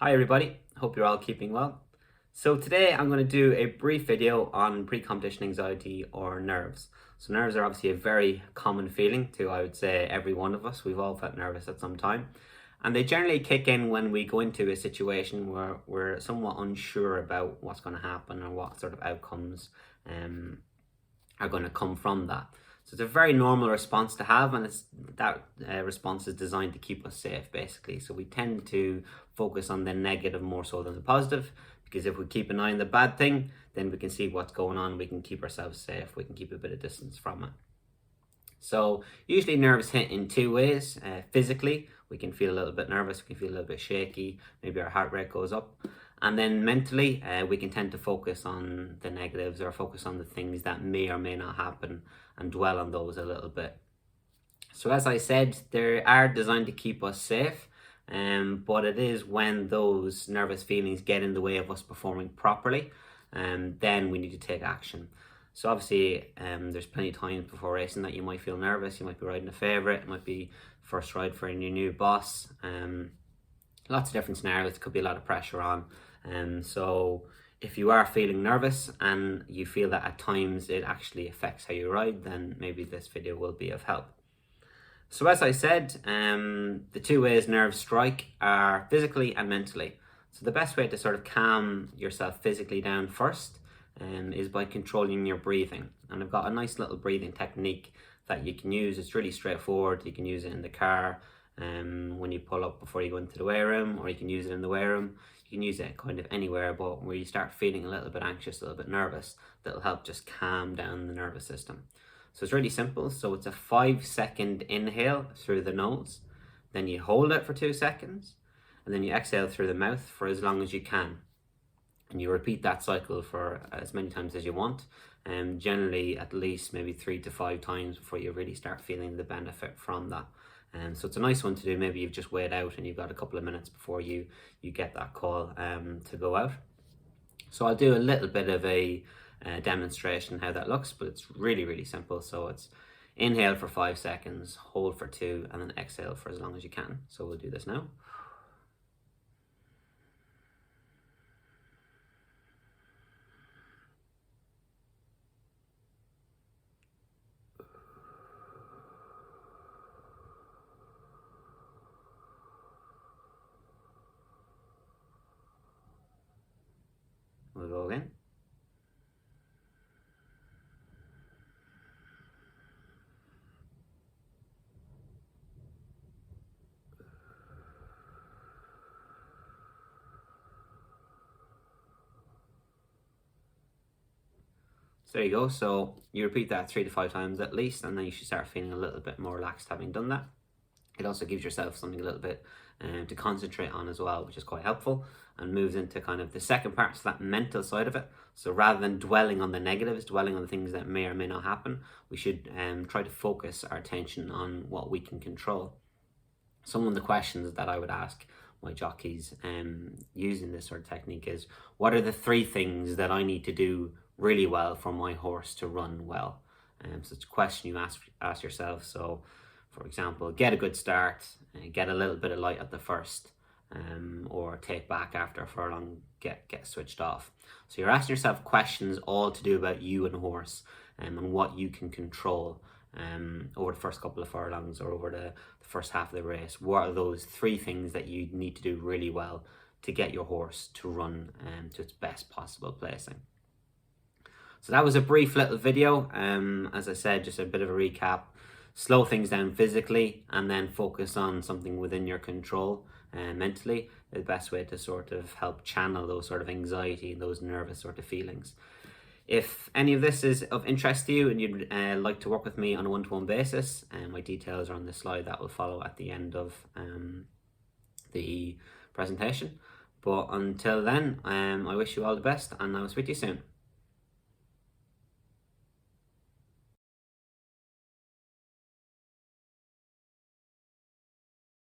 Hi everybody, hope you're all keeping well. So today I'm going to do a brief video on pre-competition anxiety or nerves. So nerves are obviously a very common feeling to, I would say, every one of us. We've all felt nervous at some time. And they generally kick in when we go into a situation where we're somewhat unsure about what's going to happen or what sort of outcomes are going to come from that. So it's a very normal response to have, and that response is designed to keep us safe, basically. So we tend to focus on the negative more so than the positive, because if we keep an eye on the bad thing, then we can see what's going on, we can keep ourselves safe, we can keep a bit of distance from it. So usually nerves hit in two ways. Physically, we can feel a little bit nervous, we can feel a little bit shaky, maybe our heart rate goes up. And then mentally, we can tend to focus on the negatives or focus on the things that may or may not happen and dwell on those a little bit. So as I said, they are designed to keep us safe, but it is when those nervous feelings get in the way of us performing properly, then we need to take action. So obviously, there's plenty of times before racing that you might feel nervous. You might be riding a favourite, it might be first ride for your new boss. Lots of different scenarios. There could be a lot of pressure on. So if you are feeling nervous and you feel that at times it actually affects how you ride, then maybe this video will be of help. So as I said, the two ways nerves strike are physically and mentally. So the best way to sort of calm yourself physically down first is by controlling your breathing. And I've got a nice little breathing technique that you can use. It's really straightforward. You can use it in the car when you pull up before you go into the weigh room, or you can use it in the weigh room. You can use it kind of anywhere, but where you start feeling a little bit anxious, a little bit nervous, that'll help just calm down the nervous system. So it's really simple. So it's a 5-second inhale through the nose, then you hold it for 2 seconds, and then you exhale through the mouth for as long as you can. And you repeat that cycle for as many times as you want, and generally at least maybe 3 to 5 times before you really start feeling the benefit from that. So it's a nice one to do. Maybe you've just weighed out and you've got a couple of minutes before you get that call to go out. So I'll do a little bit of a demonstration how that looks, but it's really simple. So it's inhale for 5 seconds, hold for 2, and then exhale for as long as you can. So we'll do this now. We'll go again. So there you go. So you repeat that 3 to 5 times at least, and then you should start feeling a little bit more relaxed having done that. It also gives yourself something a little bit to concentrate on as well, which is quite helpful, and moves into kind of the second part, so that mental side of it. So rather than dwelling on the negatives, dwelling on the things that may or may not happen, we should try to focus our attention on what we can control. Some of the questions that I would ask my jockeys using this sort of technique is, what are the 3 things that I need to do really well for my horse to run well? So it's a question you ask yourself. So for example, get a good start, get a little bit of light at the first, or take back after a furlong, get switched off. So you're asking yourself questions all to do about you and horse, and what you can control over the first couple of furlongs or over the first half of the race. What are those 3 things that you need to do really well to get your horse to run to its best possible placing? So that was a brief little video. As I said, just a bit of a recap. Slow things down physically and then focus on something within your control mentally. The best way to sort of help channel those sort of anxiety and those nervous sort of feelings. If any of this is of interest to you and you'd like to work with me on a one-to-one basis, my details are on the slide that will follow at the end of the presentation. But until then, I wish you all the best, and I will speak to you soon.